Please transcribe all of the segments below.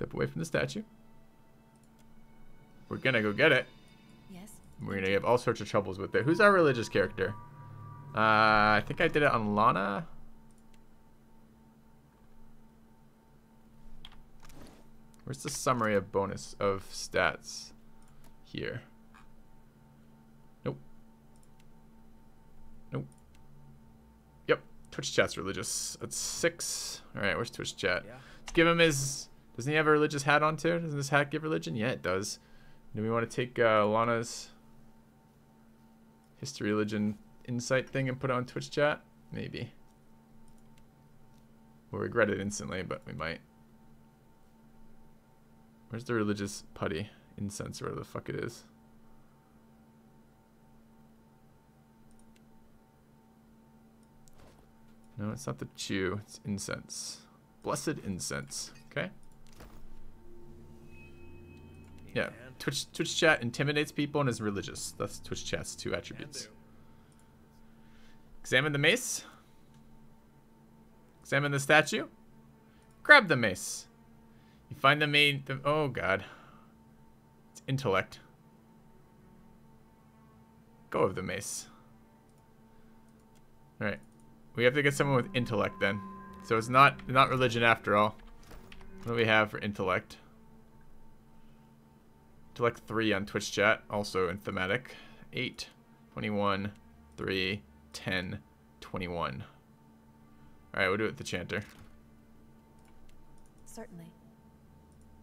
Step away from the statue. We're gonna go get it. Yes. We're gonna have all sorts of troubles with it. Who's our religious character? I think I did it on Lana. Where's the summary of bonus of stats? Here. Nope. Nope. Yep. Twitch chat's religious. That's 6. Alright, where's Twitch chat? Yeah. Let's give him his... Doesn't he have a religious hat on too? Doesn't this hat give religion? Yeah, it does. Do we want to take Lana's history, religion, insight thing and put it on Twitch chat? Maybe. We'll regret it instantly, but we might. Where's the religious putty? Incense or whatever the fuck it is. No, it's not the chew. It's incense. Blessed incense. Okay. Yeah. Twitch chat intimidates people and is religious. That's Twitch chat's 2 attributes. Examine the mace. Examine the statue. Grab the mace. You find the main... oh, God. It's intellect. Go of the mace. Alright. We have to get someone with intellect then. So it's not religion after all. What do we have for intellect? Intellect 3 on Twitch chat. Also in thematic. 8, 21, 3, 10, 21. Alright, we'll do it with the chanter. Certainly.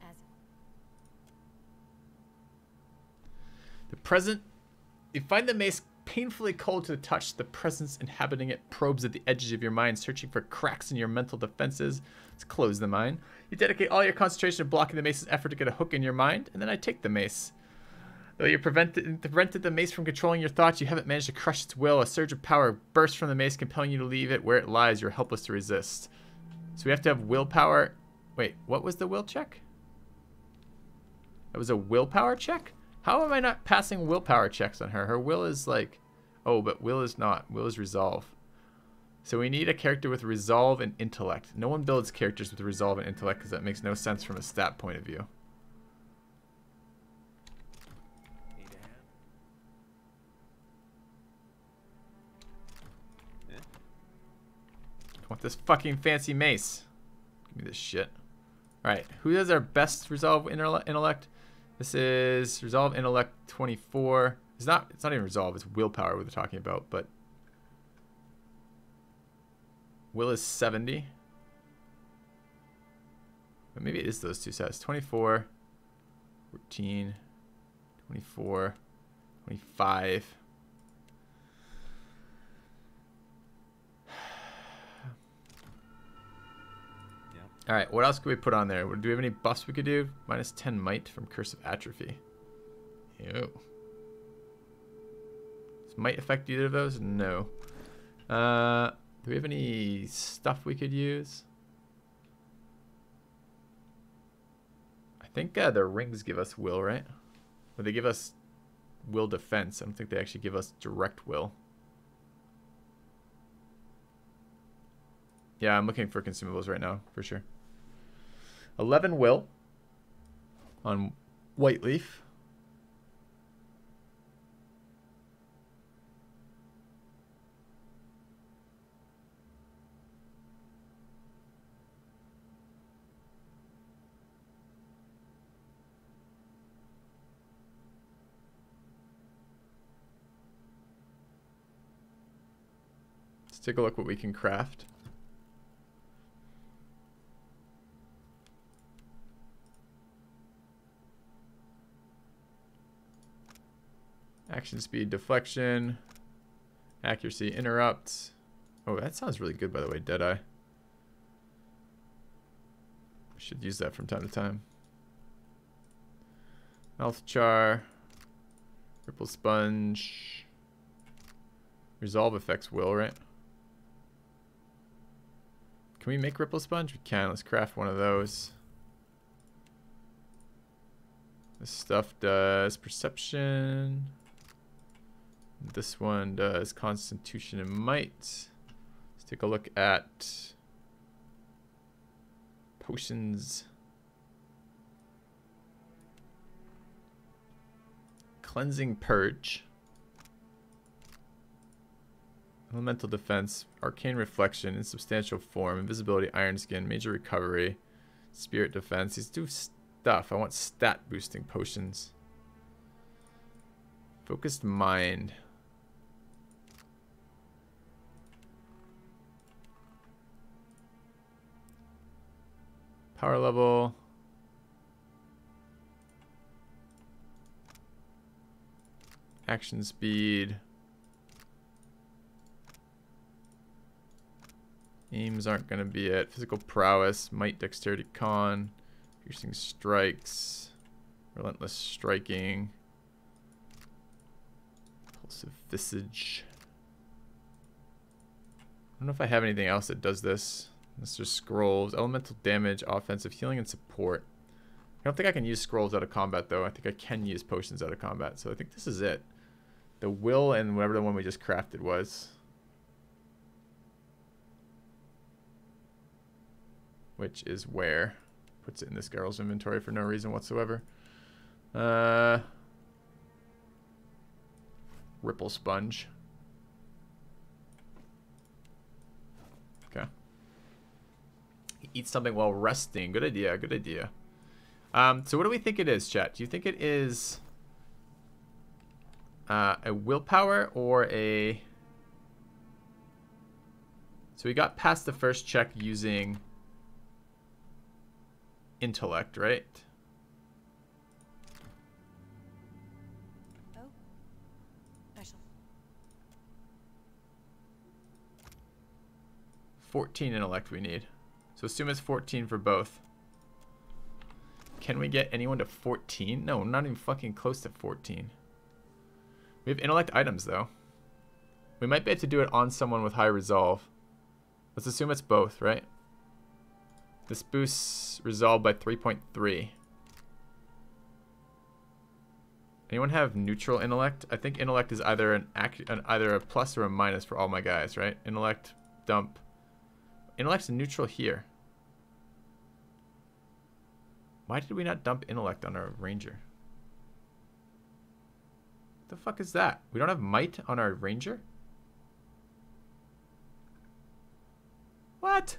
As The present. You find the mace painfully cold to the touch. The presence inhabiting it probes at the edges of your mind, searching for cracks in your mental defenses. Let's close the mind. You dedicate all your concentration to blocking the mace's effort to get a hook in your mind, and then I take the mace. Though you prevented the mace from controlling your thoughts, you haven't managed to crush its will. A surge of power bursts from the mace, compelling you to leave it where it lies. You're helpless to resist. So we have to have willpower. Wait, what was the will check? That was a willpower check? How am I not passing willpower checks on her? Her will is like... oh, but will is not. Will is resolve. So we need a character with resolve and intellect. No one builds characters with resolve and intellect because that makes no sense from a stat point of view. Need a hand? Yeah. I want this fucking fancy mace. Give me this shit. Alright, who has our best resolve intellect? This is resolve intellect 24. It's not even resolve, it's willpower we're talking about, but will is 70. But maybe it is those two sets. 24, 14, 24, 25. All right, what else could we put on there? Do we have any buffs we could do? Minus 10 might from Curse of Atrophy. Ew. Does might affect either of those? No. Do we have any stuff we could use? I think the rings give us will, right? Or they give us will defense. I don't think they actually give us direct will. Yeah, I'm looking for consumables right now, for sure. 11 will on White Leaf. Let's take a look what we can craft. Action speed, deflection, accuracy, interrupt. Oh, that sounds really good, by the way, Deadeye. I should use that from time to time. Health char, ripple sponge, resolve effects will, right? Can we make ripple sponge? We can. Let's craft one of those. This stuff does perception. This one does Constitution and Might. Let's take a look at potions. Cleansing Purge. Elemental Defense. Arcane Reflection. Insubstantial Form. Invisibility. Iron Skin. Major Recovery. Spirit Defense. These do stuff. I want stat boosting potions. Focused Mind. Power level. Action speed. Aims aren't going to be it. Physical prowess. Might, dexterity, con. Piercing strikes. Relentless striking. Impulsive visage. I don't know if I have anything else that does this. Mr. Scrolls. Elemental damage, offensive, healing, and support. I don't think I can use scrolls out of combat, though. I think I can use potions out of combat. So I think this is it. The will and whatever the one we just crafted was. Which is where? Puts it in this girl's inventory for no reason whatsoever. Ripple Sponge. Okay. Eat something while resting. Good idea, good idea. So what do we think it is, chat? Do you think it is a willpower or a... So we got past the first check using intellect, right? Oh. Special. 14 intellect we need. So assume it's 14 for both. Can we get anyone to 14? No, not even fucking close to 14. We have intellect items, though. We might be able to do it on someone with high resolve. Let's assume it's both, right? This boosts resolve by 3.3. Anyone have neutral intellect? I think intellect is either either a plus or a minus for all my guys, right? Intellect, dump. Intellect's neutral here. Why did we not dump intellect on our ranger? What the fuck is that? We don't have might on our ranger? What?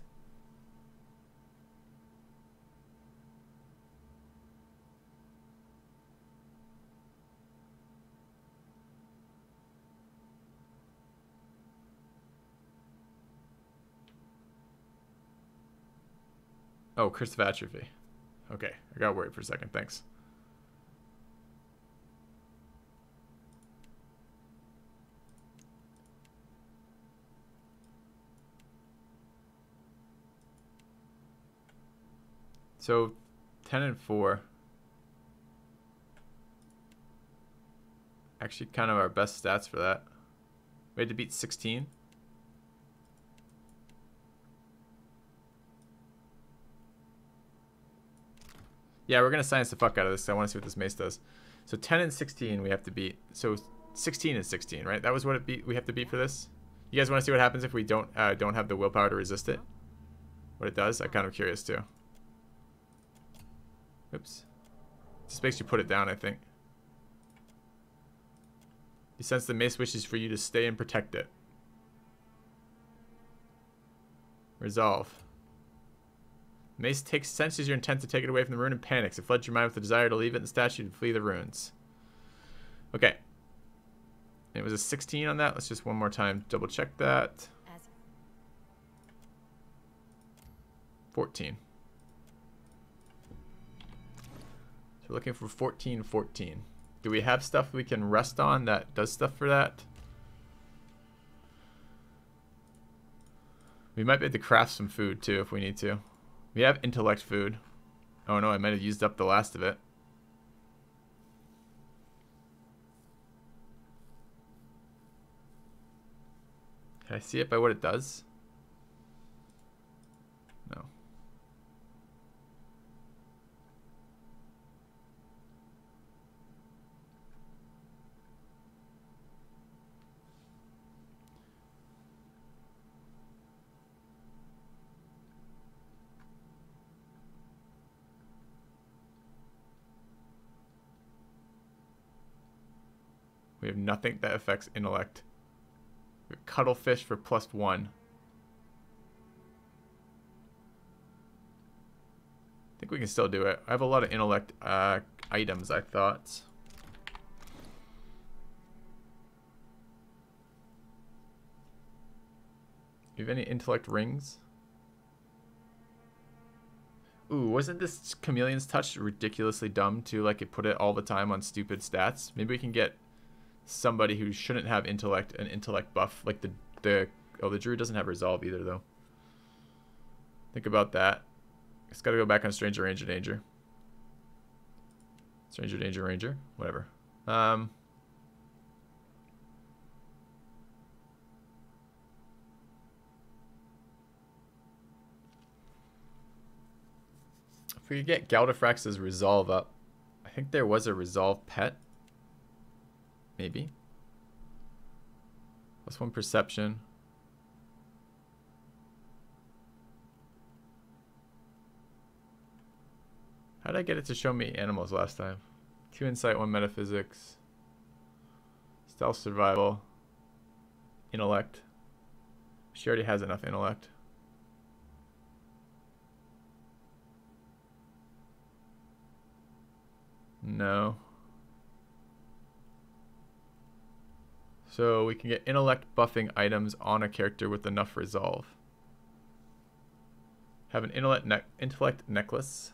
Oh, Curse of Atrophy. Okay, I got worried for a second. Thanks. So, 10 and 4. Actually, kind of our best stats for that. We had to beat 16. Yeah, we're going to science the fuck out of this. I want to see what this mace does. So 10 and 16 we have to beat. So 16 and 16, right? That was what we have to beat for this? You guys want to see what happens if we don't have the willpower to resist it? What it does? I'm kind of curious too. Oops. Just makes you put it down, I think. You sense the mace wishes for you to stay and protect it. Resolve. Mace senses your intent to take it away from the rune and panics. It floods your mind with the desire to leave it in the statue and flee the runes. Okay. And it was a 16 on that. Let's just one more time double check that. 14. So we're looking for 14, 14. Do we have stuff we can rest on that does stuff for that? We might be able to craft some food too if we need to. We have intellect food. Oh no, I might have used up the last of it. Can I see it by what it does? No. We have nothing that affects intellect. We have cuttlefish for +1. I think we can still do it. I have a lot of intellect items, I thought. Do you have any intellect rings? Ooh, wasn't this Chameleon's Touch ridiculously dumb too? Like it put it all the time on stupid stats. Maybe we can get somebody who shouldn't have intellect an intellect buff. Like the Druid doesn't have resolve either though. Think about that. It's got to go back on Stranger Ranger Danger. Stranger Danger Ranger, whatever. If we could get Galdifrax's resolve up, I think there was a resolve pet. Maybe. +1 perception. How did I get it to show me animals last time? 2 insight, 1 metaphysics. Stealth survival. Intellect. She already has enough intellect. No. So we can get intellect buffing items on a character with enough resolve. Have an intellect necklace.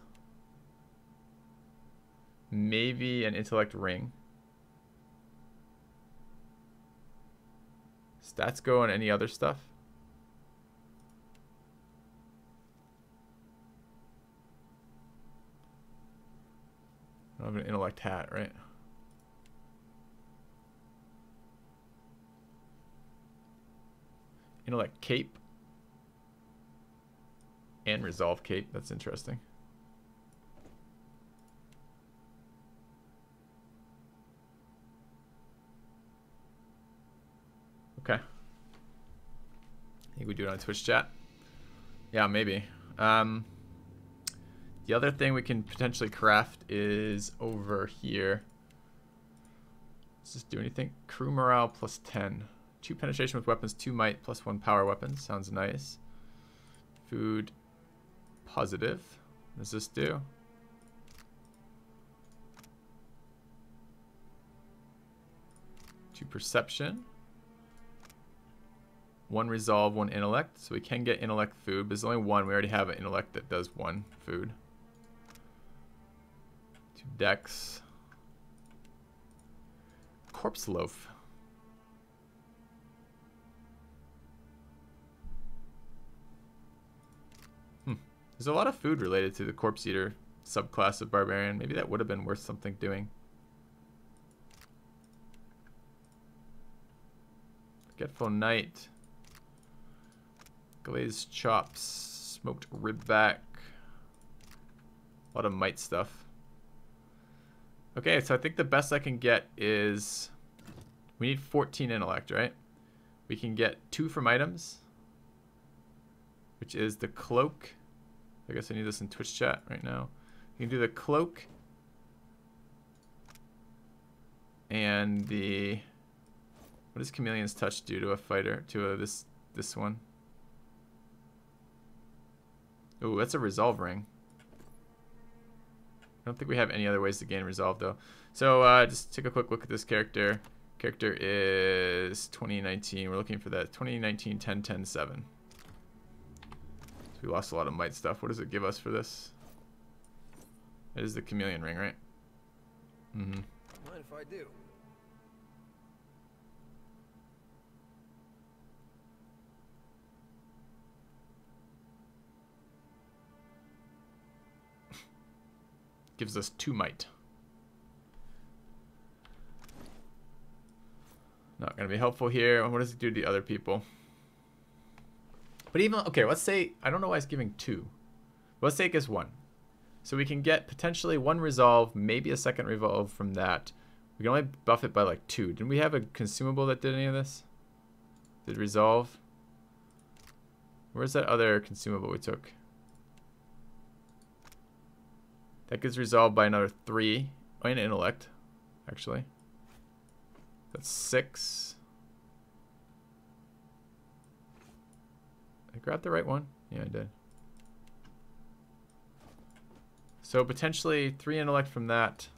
Maybe an intellect ring. Stats go on any other stuff. I don't have an intellect hat, right? Intellect cape. And resolve cape. That's interesting. Okay. I think we do it on Twitch chat. Yeah, maybe. The other thing we can potentially craft is over here. Does this do anything? Crew morale +10. 2 penetration with weapons, 2 might, +1 power weapons. Sounds nice. Food positive. What does this do? Two perception. 1 resolve, 1 intellect. So we can get intellect food, but there's only 1. We already have an intellect that does 1 food. 2 dex. Corpse loaf. There's a lot of food related to the corpse eater subclass of barbarian. Maybe that would have been worth something doing. Forgetful Night. Glazed chops. Smoked rib back. A lot of might stuff. Okay, so I think the best I can get is... We need 14 intellect, right? We can get 2 from items. Which is the cloak. I guess I need this in Twitch chat right now. You can do the cloak. And the... What does Chameleon's Touch do to a fighter? To this one? Ooh, that's a resolve ring. I don't think we have any other ways to gain resolve though. So just take a quick look at this character. Character is 2019. We're looking for that 2019 10 10 7. So we lost a lot of might stuff. What does it give us for this? It is the chameleon ring, right? Mm-hmm. Mind if I do? Gives us 2 might. Not gonna be helpful here. What does it do to the other people? But even, okay, let's say, I don't know why it's giving 2. Let's say it gives 1. So we can get potentially 1 resolve, maybe a second resolve from that. We can only buff it by like 2. Didn't we have a consumable that did any of this? Did resolve? Where's that other consumable we took? That gets resolved by another 3. Oh, and intellect, actually. That's 6. I grabbed the right one. Yeah, I did. So potentially 3 intellect from that.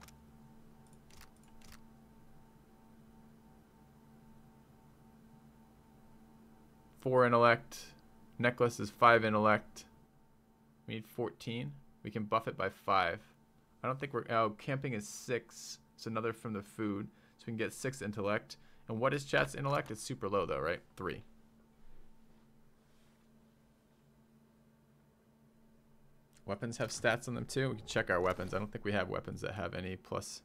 Four intellect. Necklace is 5 intellect. We need 14. We can buff it by 5. I don't think we're... Oh, camping is 6. So another from the food. So we can get 6 intellect. And what is chat's intellect? It's super low though, right? 3. Weapons have stats on them too. We can check our weapons. I don't think we have weapons that have any plus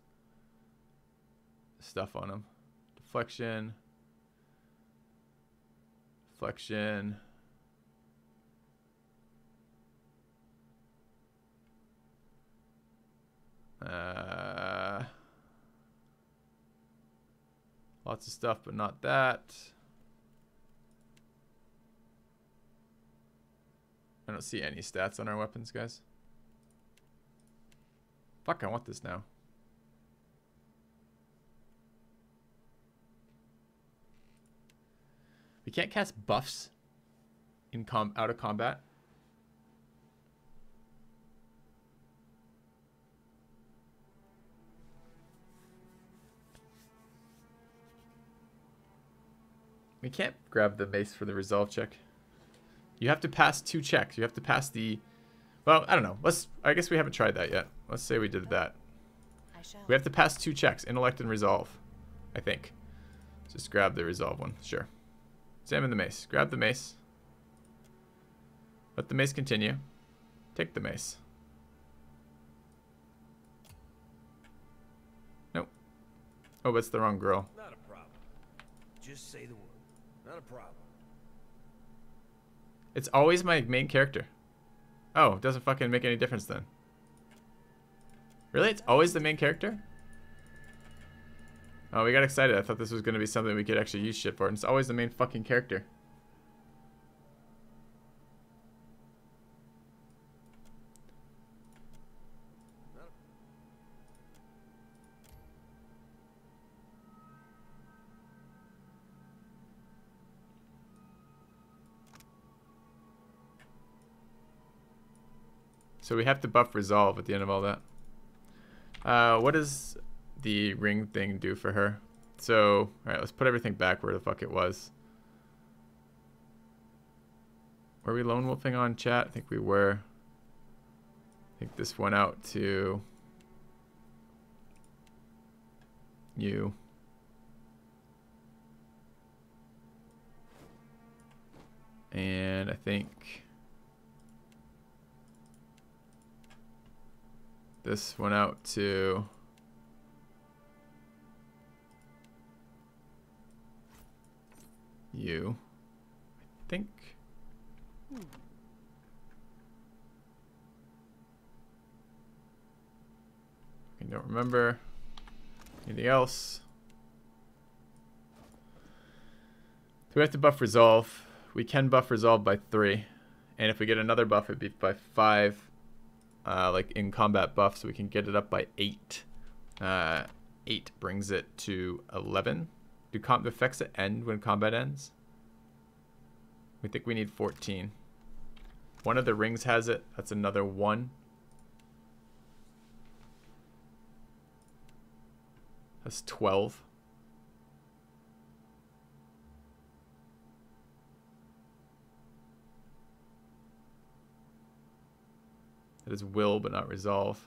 stuff on them. Deflection. Deflection. Lots of stuff, but not that. I don't see any stats on our weapons, guys. Fuck, I want this now. We can't cast buffs in out of combat. We can't grab the mace for the resolve check. You have to pass 2 checks. You have to pass the... Well, I don't know. I guess we haven't tried that yet. Let's say we did that. We have to pass 2 checks. Intellect and resolve. I think. Just grab the resolve one. Sure. Examine the mace. Grab the mace. Let the mace continue. Take the mace. Nope. Oh, but it's the wrong girl. Not a problem. Just say the word. Not a problem. It's always my main character. Oh, it doesn't fucking make any difference then. Really? It's always the main character? Oh, we got excited. I thought this was going to be something we could actually use shit for. And it's always the main fucking character. So we have to buff resolve at the end of all that. What does the ring thing do for her? So, alright, let's put everything back where the fuck it was. Were we lone wolfing on chat? I think we were. I think this went out to you. And I think this went out to you, I think. I don't remember. Anything else? So we have to buff resolve. We can buff resolve by 3. And if we get another buff, it'd be by 5. Like in combat buff, so we can get it up by 8. 8 brings it to 11. Do effects end when combat ends? We think we need 14. One of the rings has it. That's another 1. That's 12. That is will, but not resolve.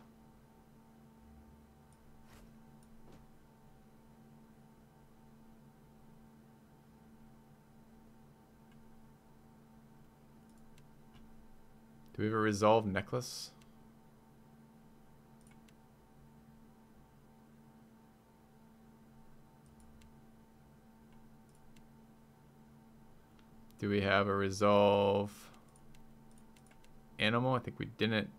Do we have a resolve necklace? Do we have a resolve animal? I think we didn't.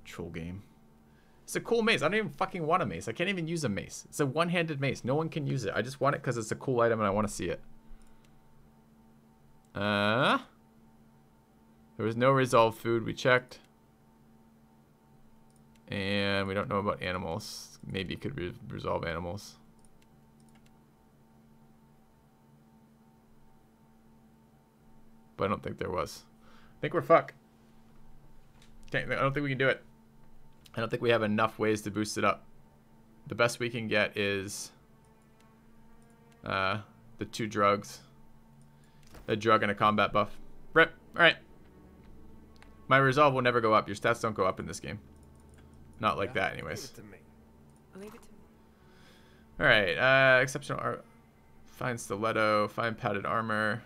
Troll game. It's a cool mace. I don't even fucking want a mace. I can't even use a mace. It's a one-handed mace. No one can use it. I just want it because it's a cool item and I want to see it. There was no resolve food. We checked. And we don't know about animals. Maybe it could resolve animals. But I don't think there was. I think we're fucked. I don't think we can do it. I don't think we have enough ways to boost it up. The best we can get is the 2 drugs. A drug and a combat buff. Rip. Alright. My resolve will never go up. Your stats don't go up in this game. Not like that anyways. Leave it to me. Leave it to me. Alright. Exceptional art. Fine stiletto. Fine padded armor.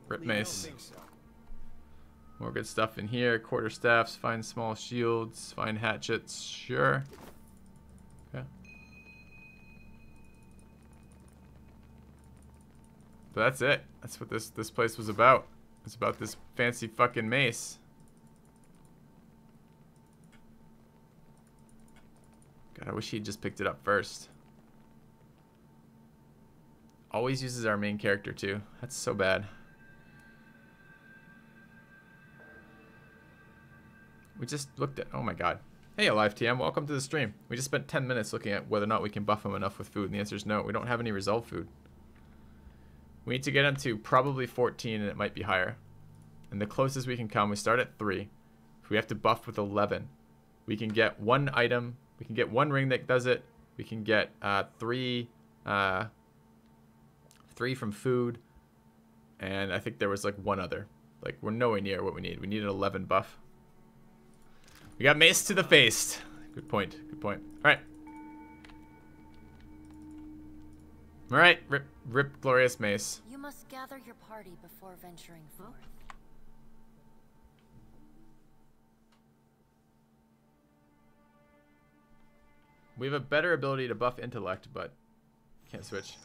Rip mace. More good stuff in here. Quarterstaffs, fine small shields, fine hatchets. Sure. Okay. But that's it. That's what this place was about. It's about this fancy fucking mace. God, I wish he'd just picked it up first. Always uses our main character too. That's so bad. We just looked at, oh my god. Hey, Alive TM, welcome to the stream. We just spent 10 minutes looking at whether or not we can buff him enough with food, and the answer is no. We don't have any resolve food. We need to get him to probably 14, and it might be higher. And the closest we can come, we start at 3. If we have to buff with 11, we can get 1 item. We can get 1 ring that does it. We can get 3 from food. And I think there was like 1 other. Like, we're nowhere near what we need. We need an 11 buff. We got mace to the face. Good point. Good point. All right. All right. Rip glorious mace. You must gather your party before venturing forth. We have a better ability to buff intellect, but can't switch.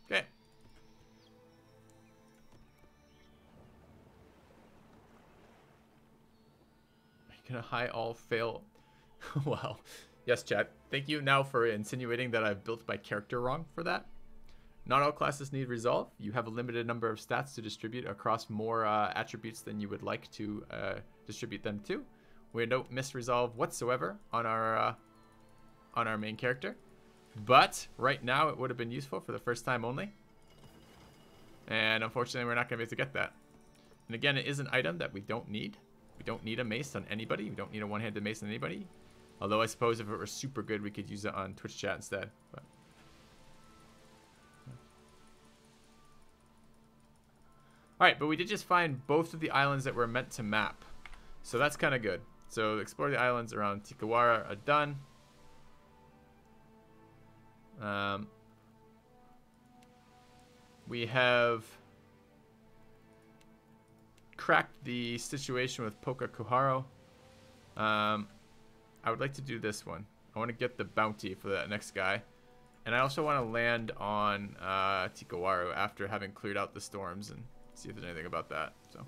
Okay. Are you gonna high all fail? Wow. Yes, chat. Thank you now for insinuating that I've built my character wrong for that. Not all classes need resolve. You have a limited number of stats to distribute across more attributes than you would like to distribute them to. We don't miss resolve whatsoever on our main character. But right now it would have been useful for the first time only. And unfortunately we're not going to be able to get that. And again, it is an item that we don't need. We don't need a mace on anybody. We don't need a one-handed mace on anybody. Although I suppose if it were super good, we could use it on Twitch chat instead. But alright, but we did just find both of the islands that we're meant to map. So that's kind of good. So explore the islands around Tikawara are done. We have cracked the situation with Poka Kuharo. I would like to do this one. I want to get the bounty for that next guy. And I also want to land on Tikawaru after having cleared out the storms and see if there's anything about that. So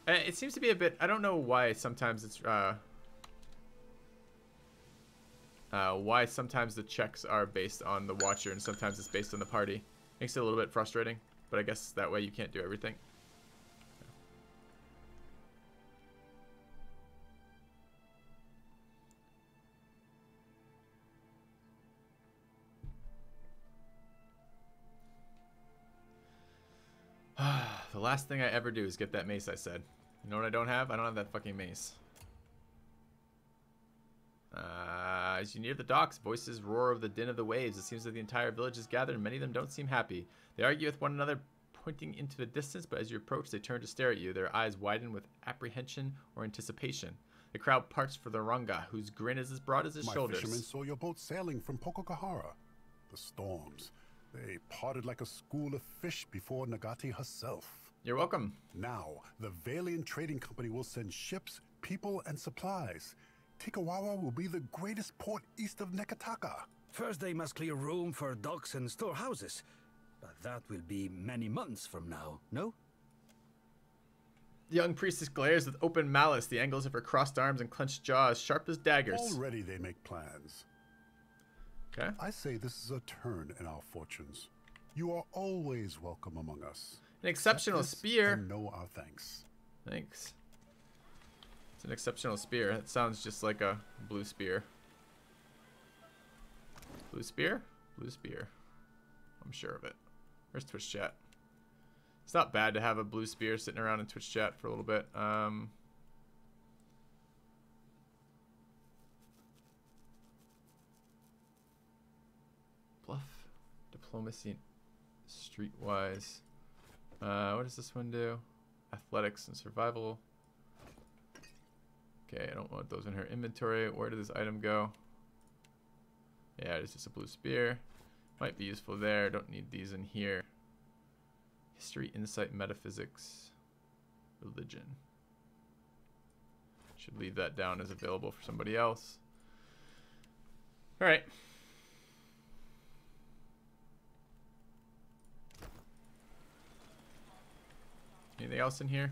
it seems to be a bit, I don't know why sometimes it's why sometimes the checks are based on the watcher and sometimes it's based on the party. Makes it a little bit frustrating, but I guess that way you can't do everything. The last thing I ever do is get that mace I said. You know what I don't have? I don't have that fucking mace. As you near the docks, voices roar of the din of the waves. It seems that the entire village is gathered and many of them don't seem happy. They argue with one another, pointing into the distance, but as you approach, they turn to stare at you. Their eyes widen with apprehension or anticipation. The crowd parts for the Runga, whose grin is as broad as his shoulders. My fishermen saw your boat sailing from Pokokahara. The storms. They parted like a school of fish before Nagati herself. You're welcome. Now, the Valiant Trading Company will send ships, people, and supplies. Tikawawa will be the greatest port east of Nekataka. First they must clear room for docks and storehouses. But that will be many months from now, no? The young priestess glares with open malice, the angles of her crossed arms and clenched jaws sharp as daggers. Already they make plans. Okay. I say this is a turn in our fortunes. You are always welcome among us. An exceptional Accept this spear. and know our thanks. Thanks. It's an exceptional spear. It sounds just like a blue spear. Blue spear? Blue spear. I'm sure of it. Where's Twitch chat? It's not bad to have a blue spear sitting around in Twitch chat for a little bit. Bluff, diplomacy, streetwise. What does this one do? Athletics and survival. Okay, I don't want those in her inventory. Where did this item go? Yeah, it's just a blue spear. Might be useful there. Don't need these in here. History, insight, metaphysics, religion. Should leave that down as available for somebody else. All right. Anything else in here?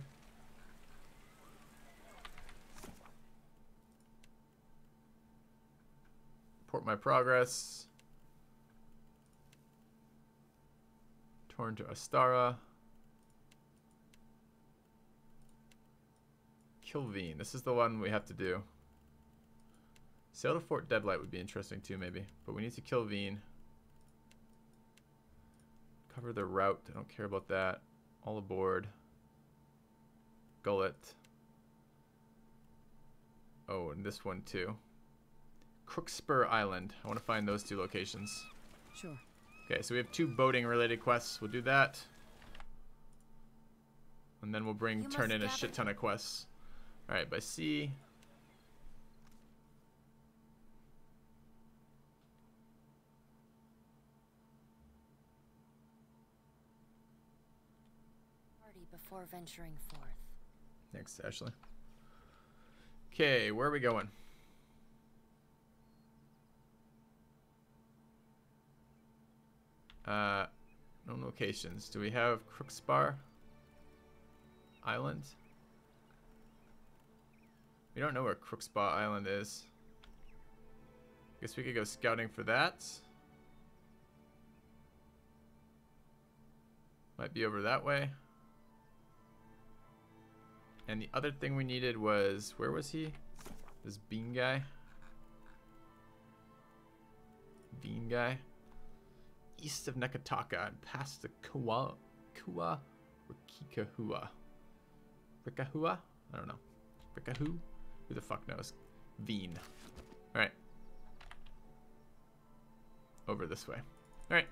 Report my progress. Torn to Astara. Kilveen. This is the one we have to do. Sail to Fort Deadlight would be interesting too, maybe. But we need to kill Veen. Cover the route. I don't care about that. All aboard. Gullet. Oh, and this one too. Crookspur Island. I want to find those two locations. Sure. Okay, so we have 2 boating related quests. We'll do that. And then we'll turn in a shit ton of quests. Alright, by sea. Party before venturing forth. Thanks, Ashley. Okay, where are we going? No locations. Do we have Crookspar Island? We don't know where Crookspar Island is. Guess we could go scouting for that. Might be over that way. And the other thing we needed was, where was he? This bean guy. Bean guy. East of Nekataka and past the Kua Rikikahua. Rikahua? I don't know. Rikahu? Who the fuck knows? Veen. Alright. Over this way. Alright.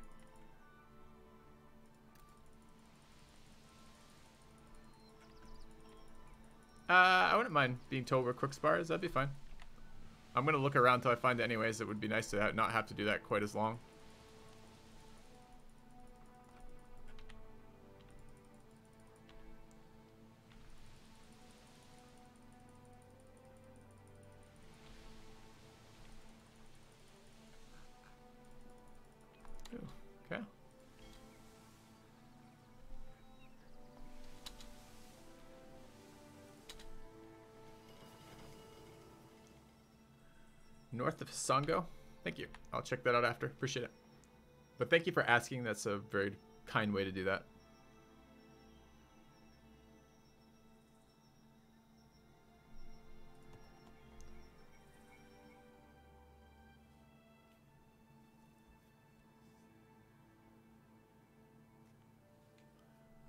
I wouldn't mind being told where Crookspar is. That'd be fine. I'm going to look around until I find it anyways. It would be nice to not have to do that quite as long. Okay. North of Songo. Thank you. I'll check that out after. Appreciate it. But thank you for asking. That's a very kind way to do that.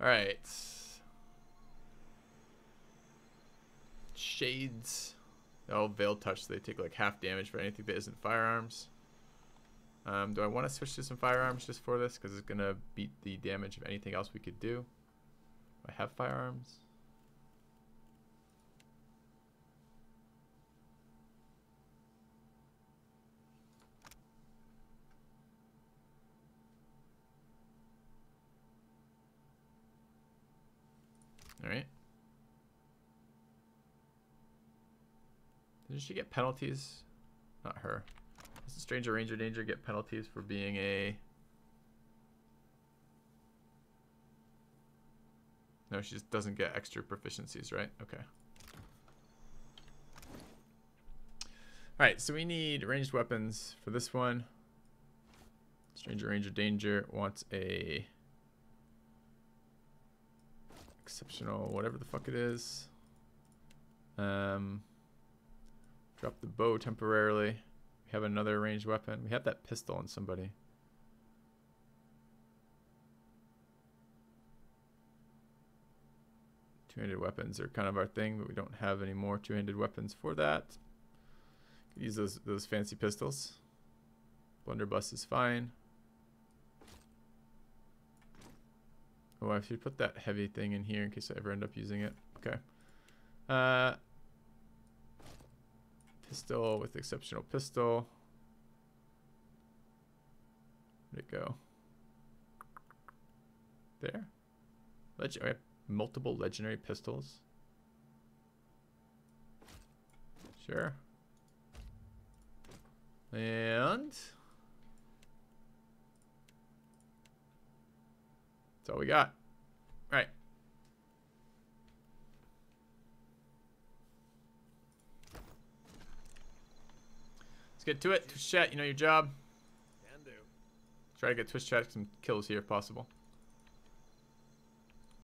All right. Shades. Oh, Veil Touch. So they take like half damage for anything that isn't firearms. Do I want to switch to some firearms just for this? Because it's going to beat the damage of anything else we could do. Do I have firearms? All right. Did she get penalties? Not her. Does the Stranger Ranger Danger get penalties for being a No, she just doesn't get extra proficiencies, right? Okay. Alright, so we need ranged weapons for this one. Stranger, Ranger, Danger wants a exceptional, whatever the fuck it is. Drop the bow temporarily. We have another ranged weapon. We have that pistol on somebody. Two-handed weapons are kind of our thing, but we don't have any more two-handed weapons for that. Could use those fancy pistols. Blunderbuss is fine. Oh, I should put that heavy thing in here in case I ever end up using it. Okay. Pistol with exceptional pistol. Where'd it go? There. Okay. Multiple legendary pistols. Sure. And that's all we got. All right. Let's get to it. Twitch chat, you know your job. Can do. Try to get Twitch chat some kills here if possible.